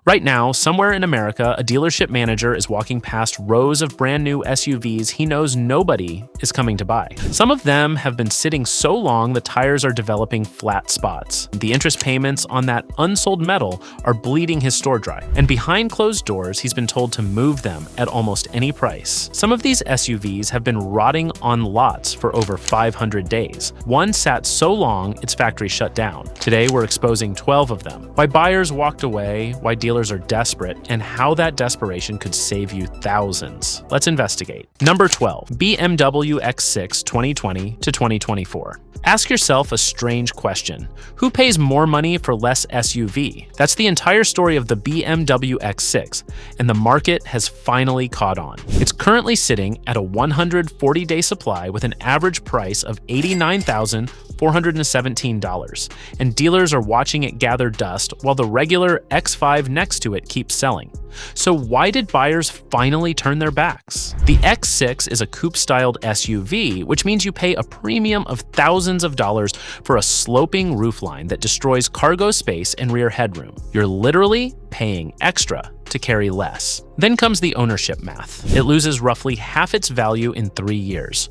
Right now, somewhere in America, a dealership manager is walking past rows of brand new SUVs he knows nobody is coming to buy. Some of them have been sitting so long the tires are developing flat spots. The interest payments on that unsold metal are bleeding his store dry. And behind closed doors, he's been told to move them at almost any price. Some of these SUVs have been rotting on lots for over 500 days. One sat so long, its factory shut down. Today, we're exposing 12 of them. Why buyers walked away, why dealers are desperate, and how that desperation could save you thousands. Let's investigate. Number 12, BMW X6 2020 to 2024. Ask yourself a strange question. Who pays more money for less SUV? That's the entire story of the BMW X6, and the market has finally caught on. It's currently sitting at a 140-day supply with an average price of $89,417, and dealers are watching it gather dust while the regular X5 next to it keeps selling. So why did buyers finally turn their backs? The X6 is a coupe-styled SUV, which means you pay a premium of thousands of dollars for a sloping roofline that destroys cargo space and rear headroom. You're literally paying extra to carry less. Then comes the ownership math. It loses roughly half its value in 3 years.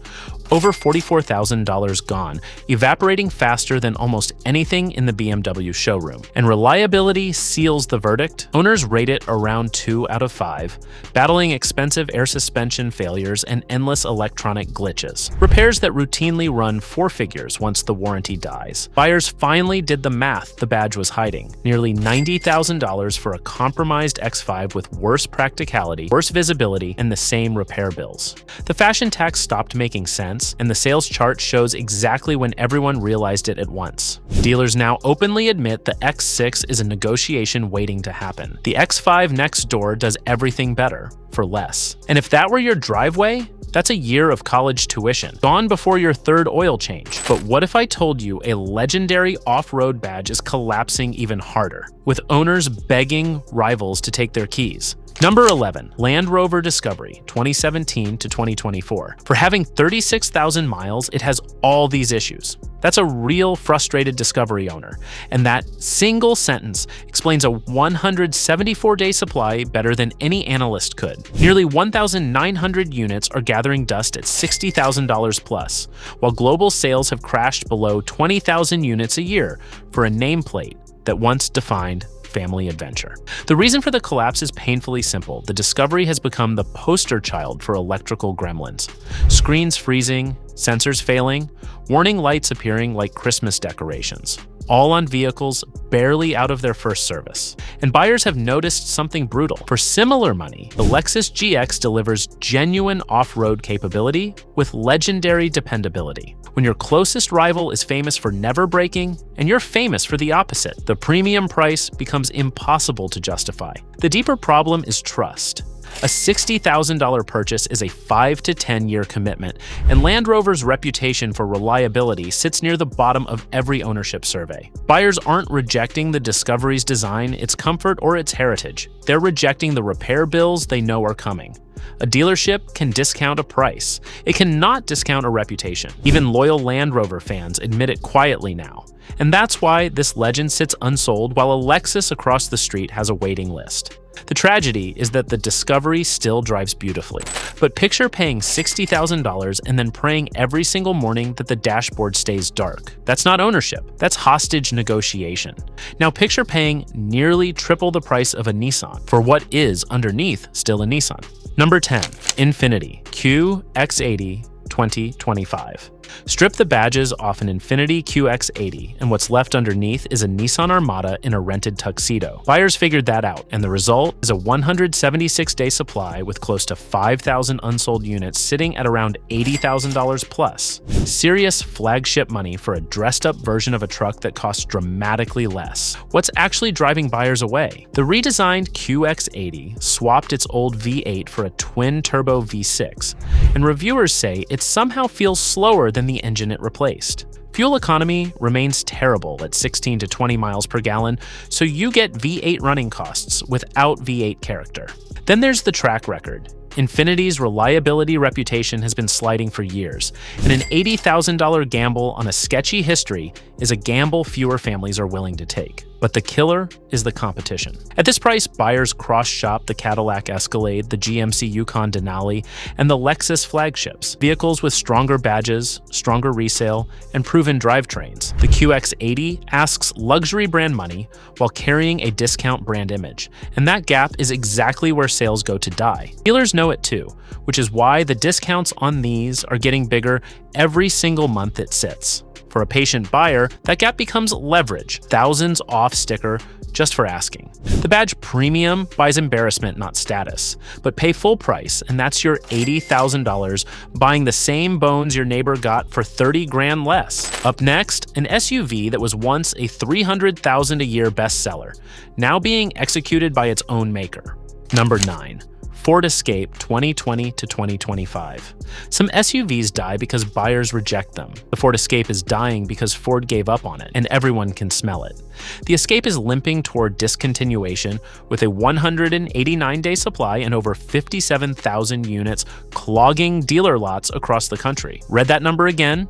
Over $44,000 gone, evaporating faster than almost anything in the BMW showroom. And reliability seals the verdict. Owners rate it around 2 out of 5, battling expensive air suspension failures and endless electronic glitches. Repairs that routinely run 4 figures once the warranty dies. Buyers finally did the math the badge was hiding. Nearly $90,000 for a compromised X5 with worse practicality, worse visibility, and the same repair bills. The fashion tax stopped making sense, and the sales chart shows exactly when everyone realized it at once. Dealers now openly admit the X6 is a negotiation waiting to happen. The X5 next door does everything better, for less. And if that were your driveway, that's a year of college tuition, gone before your 3rd oil change. But what if I told you a legendary off-road badge is collapsing even harder, with owners begging rivals to take their keys? Number 11, Land Rover Discovery 2017 to 2024. For having 36,000 miles, it has all these issues. That's a real frustrated Discovery owner, and that single sentence explains a 174-day supply better than any analyst could. Nearly 1,900 units are gathering dust at $60,000 plus, while global sales have crashed below 20,000 units a year for a nameplate that once defined family adventure. The reason for the collapse is painfully simple. The Discovery has become the poster child for electrical gremlins. Screens freezing, sensors failing, warning lights appearing like Christmas decorations. All on vehicles barely out of their first service. And buyers have noticed something brutal. For similar money, the Lexus GX delivers genuine off-road capability with legendary dependability. When your closest rival is famous for never braking, and you're famous for the opposite, the premium price becomes impossible to justify. The deeper problem is trust. A $60,000 purchase is a 5 to 10 year commitment, and Land Rover's reputation for reliability sits near the bottom of every ownership survey. Buyers aren't rejecting the Discovery's design, its comfort, or its heritage. They're rejecting the repair bills they know are coming. A dealership can discount a price. It cannot discount a reputation. Even loyal Land Rover fans admit it quietly now. And that's why this legend sits unsold while a Lexus across the street has a waiting list. The tragedy is that the Discovery still drives beautifully, but picture paying $60,000 and then praying every single morning that the dashboard stays dark. That's not ownership, that's hostage negotiation. Now picture paying nearly triple the price of a Nissan for what is underneath still a Nissan. Number 10, Infiniti QX80 2025. Strip the badges off an Infiniti QX80, and what's left underneath is a Nissan Armada in a rented tuxedo. Buyers figured that out, and the result is a 176-day supply with close to 5,000 unsold units sitting at around $80,000 plus. Serious flagship money for a dressed-up version of a truck that costs dramatically less. What's actually driving buyers away? The redesigned QX80 swapped its old V8 for a twin-turbo V6, and reviewers say it somehow feels slower than the engine it replaced. Fuel economy remains terrible at 16 to 20 miles per gallon, so you get V8 running costs without V8 character. Then there's the track record. Infiniti's reliability reputation has been sliding for years, and an $80,000 gamble on a sketchy history is a gamble fewer families are willing to take. But the killer is the competition. At this price, buyers cross-shop the Cadillac Escalade, the GMC Yukon Denali, and the Lexus flagships, vehicles with stronger badges, stronger resale, and proven drivetrains. The QX80 asks luxury brand money while carrying a discount brand image, and that gap is exactly where sales go to die. Dealers know it too, which is why the discounts on these are getting bigger every single month it sits. For a patient buyer, that gap becomes leverage, thousands off sticker just for asking. The badge premium buys embarrassment, not status, but pay full price, and that's your $80,000 buying the same bones your neighbor got for 30 grand less. Up next, an SUV that was once a $300,000 a year bestseller, now being executed by its own maker. Number 9. Ford Escape 2020 to 2025. Some SUVs die because buyers reject them. The Ford Escape is dying because Ford gave up on it, and everyone can smell it. The Escape is limping toward discontinuation with a 189-day supply and over 57,000 units clogging dealer lots across the country. Read that number again?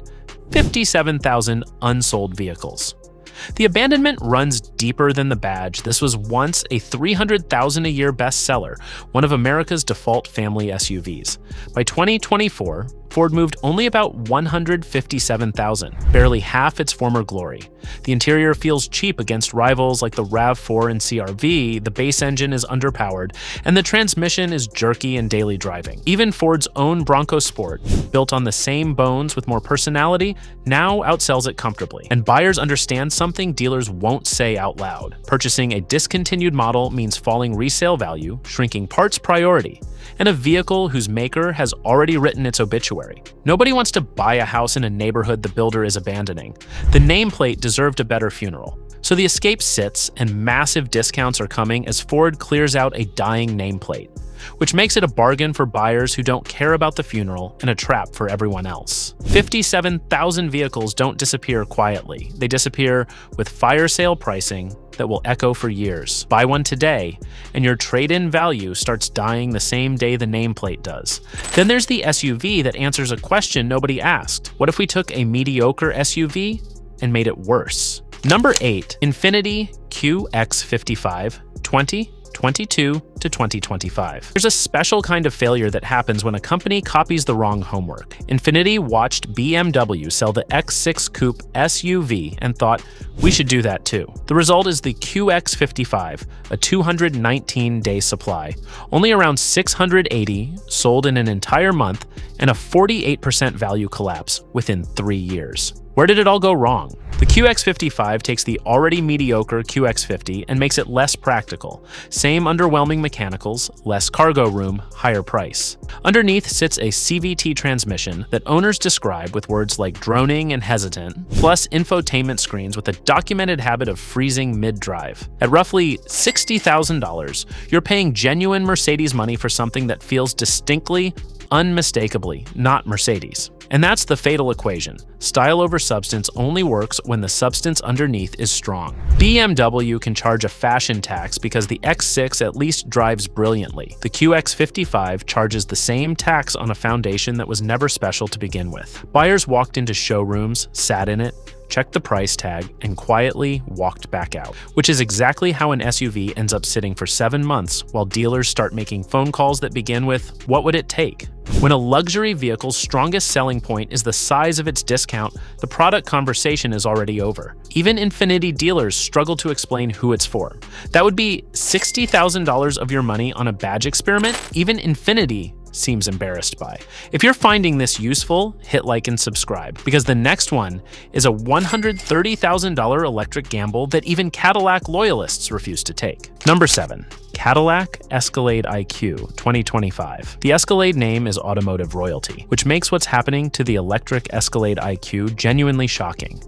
57,000 unsold vehicles. The abandonment runs deeper than the badge. This was once a $300,000 a year bestseller, one of America's default family SUVs. By 2024, Ford moved only about 157,000, barely half its former glory. The interior feels cheap against rivals like the RAV4 and CR-V, the base engine is underpowered, and the transmission is jerky in daily driving. Even Ford's own Bronco Sport, built on the same bones with more personality, now outsells it comfortably. And buyers understand something dealers won't say out loud. Purchasing a discontinued model means falling resale value, shrinking parts priority, and a vehicle whose maker has already written its obituary. Nobody wants to buy a house in a neighborhood the builder is abandoning. The nameplate deserved a better funeral. So the Escape sits, and massive discounts are coming as Ford clears out a dying nameplate, which makes it a bargain for buyers who don't care about the funeral and a trap for everyone else. 57,000 vehicles don't disappear quietly. They disappear with fire sale pricing that will echo for years. Buy one today, and your trade-in value starts dying the same day the nameplate does. Then there's the SUV that answers a question nobody asked. What if we took a mediocre SUV and made it worse? Number 8, Infiniti QX55 2022 to 2025. There's a special kind of failure that happens when a company copies the wrong homework. Infiniti watched BMW sell the X6 Coupe SUV and thought, we should do that too. The result is the QX55, a 219-day supply, only around 680 sold in an entire month, and a 48% value collapse within 3 years. Where did it all go wrong? The QX55 takes the already mediocre QX50 and makes it less practical. Same underwhelming mechanicals, less cargo room, higher price. Underneath sits a CVT transmission that owners describe with words like droning and hesitant, plus infotainment screens with a documented habit of freezing mid-drive. At roughly $60,000, you're paying genuine Mercedes money for something that feels distinctly, unmistakably not Mercedes. And that's the fatal equation. Style over substance only works when the substance underneath is strong. BMW can charge a fashion tax because the X6 at least drives brilliantly. The QX55 charges the same tax on a foundation that was never special to begin with. Buyers walked into showrooms, sat in it, checked the price tag, and quietly walked back out, which is exactly how an SUV ends up sitting for 7 months while dealers start making phone calls that begin with, what would it take? When a luxury vehicle's strongest selling point is the size of its discount, the product conversation is already over. Even Infiniti dealers struggle to explain who it's for. That would be $60,000 of your money on a badge experiment. Even Infiniti seems embarrassed by. If you're finding this useful, hit like and subscribe, because the next one is a $130,000 electric gamble that even Cadillac loyalists refuse to take. Number 7. Cadillac Escalade IQ 2025. The Escalade name is automotive royalty, which makes what's happening to the electric Escalade IQ genuinely shocking.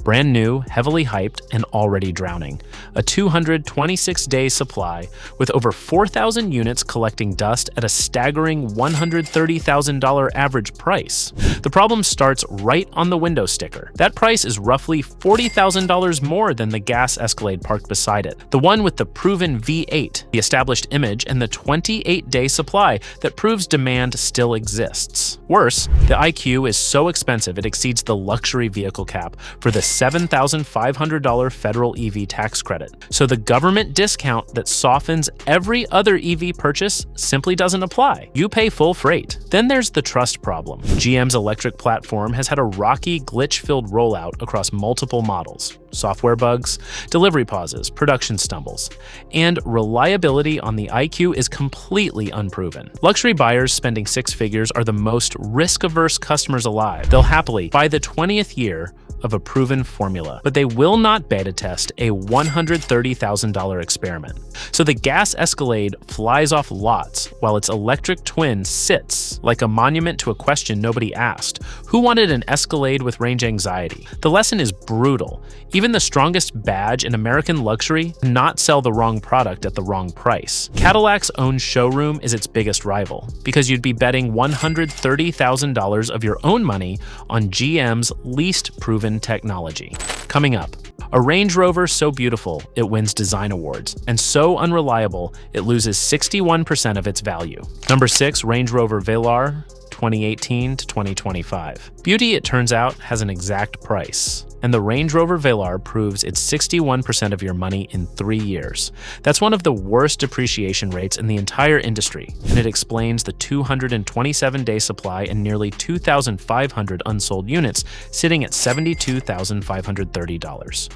Brand new, heavily hyped, and already drowning. A 226-day supply with over 4,000 units collecting dust at a staggering $130,000 average price. The problem starts right on the window sticker. That price is roughly $40,000 more than the gas Escalade parked beside it, the one with the proven V8, the established image, and the 28-day supply that proves demand still exists. Worse, the IQ is so expensive it exceeds the luxury vehicle cap for the $7,500 federal EV tax credit. So the government discount that softens every other EV purchase simply doesn't apply. You pay full freight. Then there's the trust problem. GM's electric platform has had a rocky, glitch-filled rollout across multiple models. Software bugs, delivery pauses, production stumbles, and reliability on the IQ is completely unproven. Luxury buyers spending six figures are the most risk-averse customers alive. They'll happily buy the 20th year of a proven formula, but they will not beta test a $130,000 experiment. So the gas Escalade flies off lots while its electric twin sits like a monument to a question nobody asked. Who wanted an Escalade with range anxiety? The lesson is brutal. Even the strongest badge in American luxury cannot sell the wrong product at the wrong price. Cadillac's own showroom is its biggest rival, because you'd be betting $130,000 of your own money on GM's least proven technology. Coming up, a Range Rover so beautiful it wins design awards, and so unreliable it loses 61% of its value. Number 6, Range Rover Velar, 2018 to 2025. Beauty, it turns out, has an exact price, and the Range Rover Velar proves it's 61% of your money in 3 years. That's one of the worst depreciation rates in the entire industry, and it explains the 227-day supply and nearly 2,500 unsold units sitting at $72,530.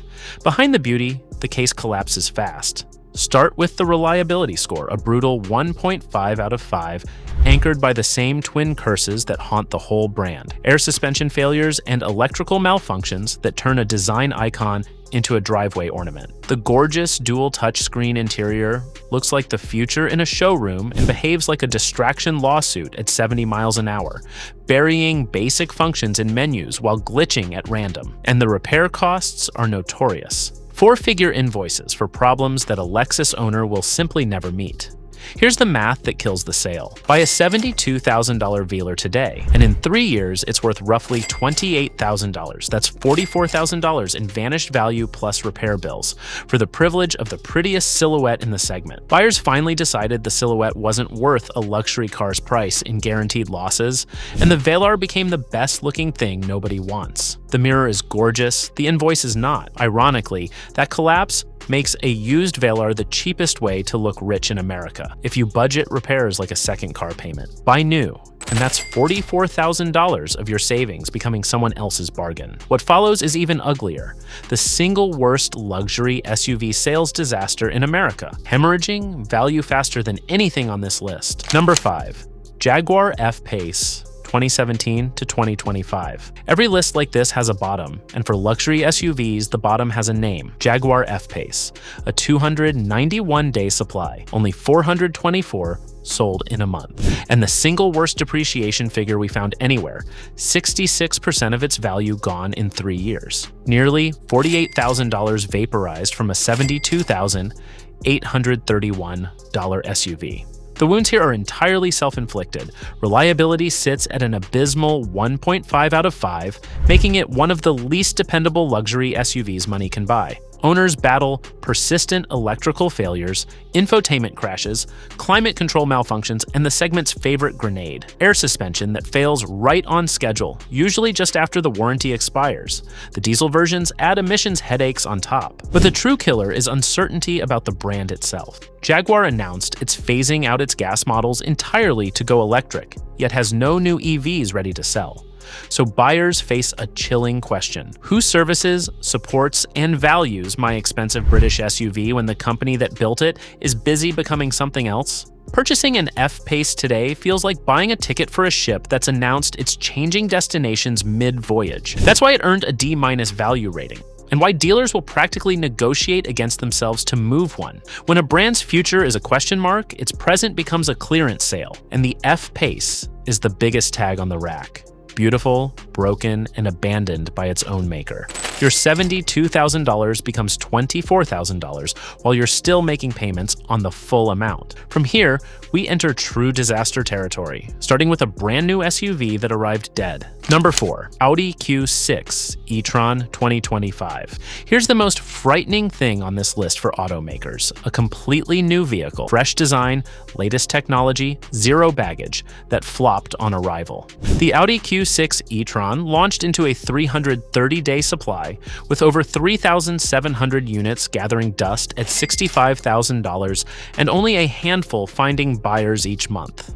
Behind the beauty, the case collapses fast. Start with the reliability score, a brutal 1.5 out of 5, anchored by the same twin curses that haunt the whole brand: air suspension failures and electrical malfunctions that turn a design icon into a driveway ornament. The gorgeous dual touchscreen interior looks like the future in a showroom and behaves like a distraction lawsuit at 70 miles an hour, burying basic functions in menus while glitching at random. And the repair costs are notorious. 4-figure invoices for problems that a Lexus owner will simply never meet. Here's the math that kills the sale. Buy a $72,000 Velar today, and in 3 years, it's worth roughly $28,000. That's $44,000 in vanished value plus repair bills for the privilege of the prettiest silhouette in the segment. Buyers finally decided the silhouette wasn't worth a luxury car's price in guaranteed losses, and the Velar became the best-looking thing nobody wants. The mirror is gorgeous, the invoice is not. Ironically, that collapse makes a used Velar the cheapest way to look rich in America. If you budget repairs like a second car payment, buy new, and that's $44,000 of your savings becoming someone else's bargain. What follows is even uglier: the single worst luxury SUV sales disaster in America, hemorrhaging value faster than anything on this list. Number 5, Jaguar F-Pace, 2017 to 2025. Every list like this has a bottom, and for luxury SUVs, the bottom has a name: Jaguar F-Pace, a 291-day supply, only 424 sold in a month. And the single worst depreciation figure we found anywhere: 66% of its value gone in 3 years. Nearly $48,000 vaporized from a $72,831 SUV. The wounds here are entirely self-inflicted. Reliability sits at an abysmal 1.5 out of 5, making it one of the least dependable luxury SUVs money can buy. Owners battle persistent electrical failures, infotainment crashes, climate control malfunctions, and the segment's favorite grenade: air suspension that fails right on schedule, usually just after the warranty expires. The diesel versions add emissions headaches on top. But the true killer is uncertainty about the brand itself. Jaguar announced it's phasing out its gas models entirely to go electric, yet has no new EVs ready to sell. So buyers face a chilling question: who services, supports, and values my expensive British SUV when the company that built it is busy becoming something else? Purchasing an F-Pace today feels like buying a ticket for a ship that's announced it's changing destinations mid-voyage. That's why it earned a D- value rating, and why dealers will practically negotiate against themselves to move one. When a brand's future is a question mark, its present becomes a clearance sale, and the F-Pace is the biggest tag on the rack. Beautiful, broken, and abandoned by its own maker. Your $72,000 becomes $24,000 while you're still making payments on the full amount. From here, we enter true disaster territory, starting with a brand new SUV that arrived dead. Number 4, Audi Q6 e-tron 2025. Here's the most frightening thing on this list for automakers: a completely new vehicle, fresh design, latest technology, zero baggage, that flopped on arrival. The Audi Q6 e-tron launched into a 330-day supply supply, with over 3,700 units gathering dust at $65,000 and only a handful finding buyers each month.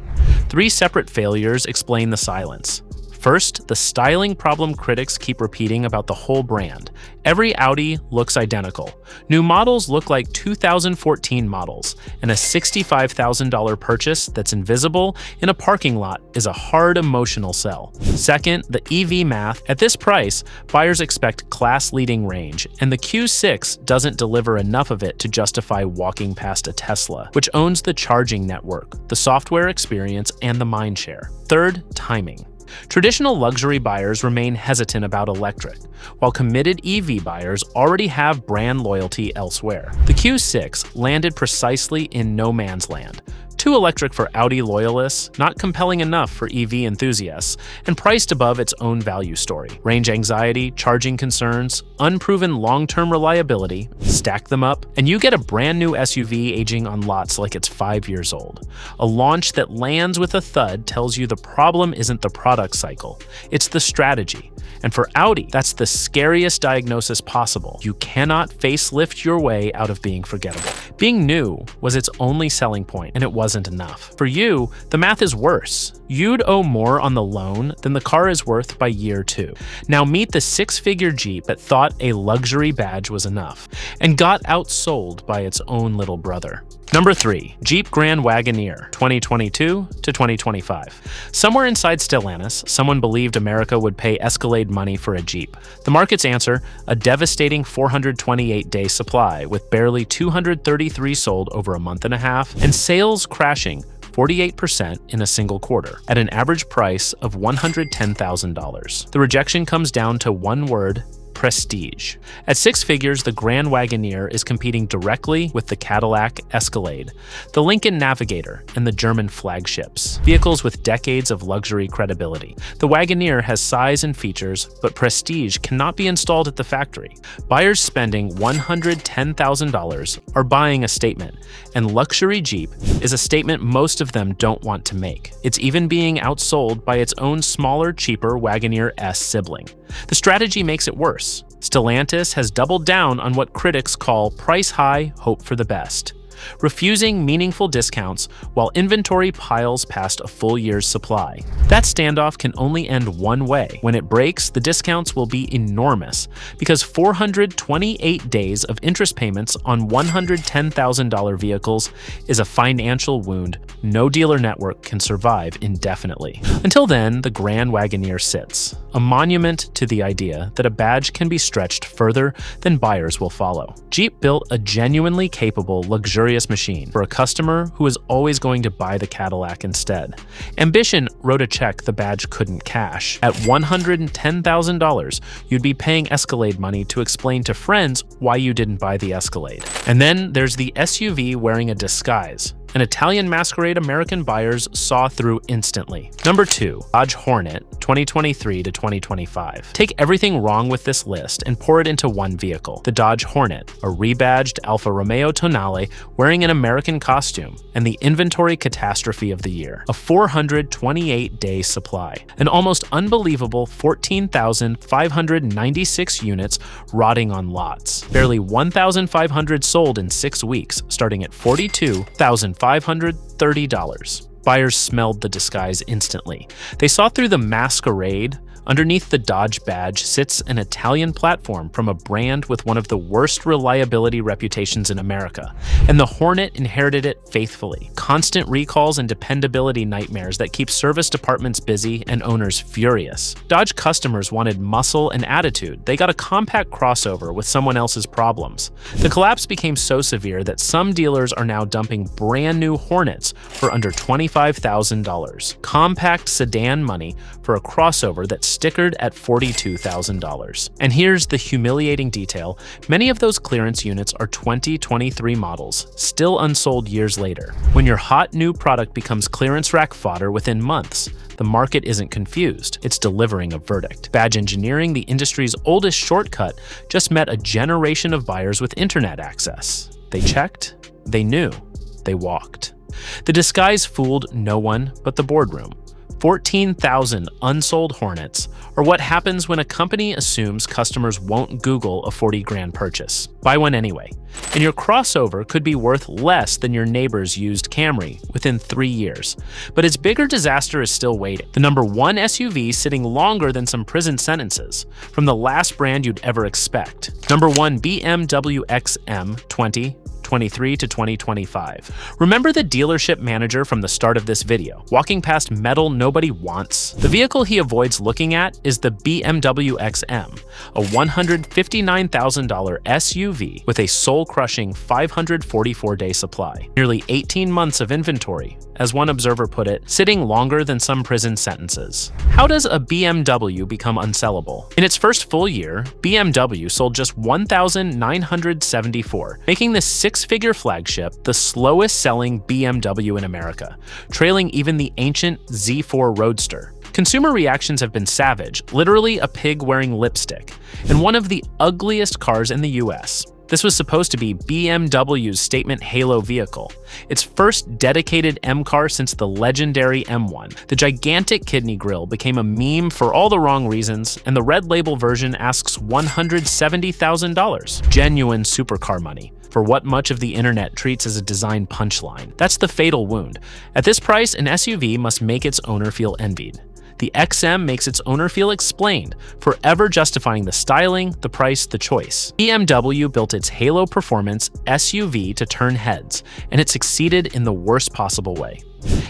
3 separate failures explain the silence. First, the styling problem critics keep repeating about the whole brand. Every Audi looks identical. New models look like 2014 models, and a $65,000 purchase that's invisible in a parking lot is a hard emotional sell. Second, the EV math. At this price, buyers expect class-leading range, and the Q6 doesn't deliver enough of it to justify walking past a Tesla, which owns the charging network, the software experience, and the mindshare. Third, timing. Traditional luxury buyers remain hesitant about electric, while committed EV buyers already have brand loyalty elsewhere. The Q6 landed precisely in no man's land. Too electric for Audi loyalists, not compelling enough for EV enthusiasts, and priced above its own value story. Range anxiety, charging concerns, unproven long-term reliability, stack them up, and you get a brand new SUV aging on lots like it's 5 years old. A launch that lands with a thud tells you the problem isn't the product cycle, it's the strategy. And for Audi, that's the scariest diagnosis possible. You cannot facelift your way out of being forgettable. Being new was its only selling point, and it wasn't enough. For you, the math is worse. You'd owe more on the loan than the car is worth by year 2. Now meet the 6-figure Jeep that thought a luxury badge was enough, and got outsold by its own little brother. Number 3, Jeep Grand Wagoneer, 2022 to 2025. Somewhere inside Stellantis, someone believed America would pay Escalade money for a Jeep. The market's answer, a devastating 428-day supply, with barely 233 sold over a month and a half, and sales crashing 48% in a single quarter, at an average price of $110,000. The rejection comes down to one word: prestige. At 6 figures, the Grand Wagoneer is competing directly with the Cadillac Escalade, the Lincoln Navigator, and the German flagships, vehicles with decades of luxury credibility. The Wagoneer has size and features, but prestige cannot be installed at the factory. Buyers spending $110,000 are buying a statement, and luxury Jeep is a statement most of them don't want to make. It's even being outsold by its own smaller, cheaper Wagoneer S sibling. The strategy makes it worse. Stellantis has doubled down on what critics call price high, hope for the best, refusing meaningful discounts while inventory piles past a full year's supply. That standoff can only end one way. When it breaks, the discounts will be enormous, because 428 days of interest payments on $110,000 vehicles is a financial wound no dealer network can survive indefinitely. Until then, the Grand Wagoneer sits, a monument to the idea that a badge can be stretched further than buyers will follow. Jeep built a genuinely capable, luxurious machine for a customer who is always going to buy the Cadillac instead. Ambition wrote a check the badge couldn't cash. At $110,000, you'd be paying Escalade money to explain to friends why you didn't buy the Escalade. And then there's the SUV wearing a disguise. An Italian masquerade American buyers saw through instantly. Number 2, Dodge Hornet, 2023 to 2025. Take everything wrong with this list and pour it into one vehicle, the Dodge Hornet, a rebadged Alfa Romeo Tonale wearing an American costume, and the inventory catastrophe of the year, a 428-day supply, an almost unbelievable 14,596 units rotting on lots, barely 1,500 sold in 6 weeks, starting at $42,530. Buyers smelled the disguise instantly. They saw through the masquerade. Underneath the Dodge badge sits an Italian platform from a brand with one of the worst reliability reputations in America, and the Hornet inherited it faithfully. Constant recalls and dependability nightmares that keep service departments busy and owners furious. Dodge customers wanted muscle and attitude. They got a compact crossover with someone else's problems. The collapse became so severe that some dealers are now dumping brand new Hornets for under $25,000. Compact sedan money for a crossover that's stickered at $42,000. And here's the humiliating detail. Many of those clearance units are 2023 models, still unsold years later. When your hot new product becomes clearance rack fodder within months, the market isn't confused, it's delivering a verdict. Badge engineering, the industry's oldest shortcut, just met a generation of buyers with internet access. They checked, they knew, they walked. The disguise fooled no one but the boardroom. 14,000 unsold Hornets are what happens when a company assumes customers won't Google a 40 grand purchase. Buy one anyway, and your crossover could be worth less than your neighbor's used Camry within 3 years. But its bigger disaster is still waiting. The #1 SUV sitting longer than some prison sentences, from the last brand you'd ever expect. #1 BMW XM 2023 to 2025. Remember the dealership manager from the start of this video, walking past metal nobody wants? The vehicle he avoids looking at is the BMW XM, a $159,000 SUV with a soul-crushing 544-day supply. Nearly 18 months of inventory, as one observer put it, sitting longer than some prison sentences. How does a BMW become unsellable? In its first full year, BMW sold just 1,974, making this six-figure flagship the slowest-selling BMW in America, trailing even the ancient Z4 Roadster. Consumer reactions have been savage, literally a pig wearing lipstick, and one of the ugliest cars in the US. This was supposed to be BMW's statement halo vehicle, its first dedicated M car since the legendary M1. The gigantic kidney grille became a meme for all the wrong reasons, and the red label version asks $170,000. Genuine supercar money, for what much of the internet treats as a design punchline. That's the fatal wound. At this price, an SUV must make its owner feel envied. The XM makes its owner feel explained, forever justifying the styling, the price, the choice. BMW built its Halo Performance SUV to turn heads, and it succeeded in the worst possible way.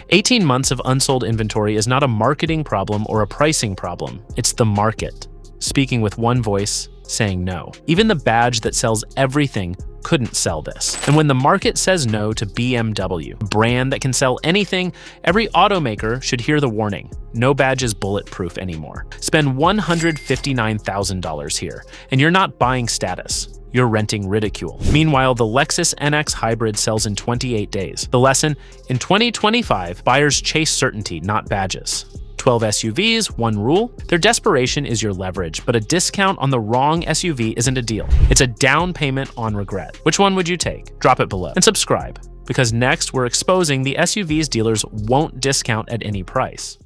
18 months of unsold inventory is not a marketing problem or a pricing problem, it's the market, speaking with one voice, saying no. Even the badge that sells everything couldn't sell this. And when the market says no to BMW, a brand that can sell anything, every automaker should hear the warning. No badge is bulletproof anymore. Spend $159,000 here, and you're not buying status. You're renting ridicule. Meanwhile, the Lexus NX Hybrid sells in 28 days. The lesson? In 2025, buyers chase certainty, not badges. 12 SUVs, one rule. Their desperation is your leverage, but a discount on the wrong SUV isn't a deal. It's a down payment on regret. Which one would you take? Drop it below. And subscribe, because next we're exposing the SUVs dealers won't discount at any price.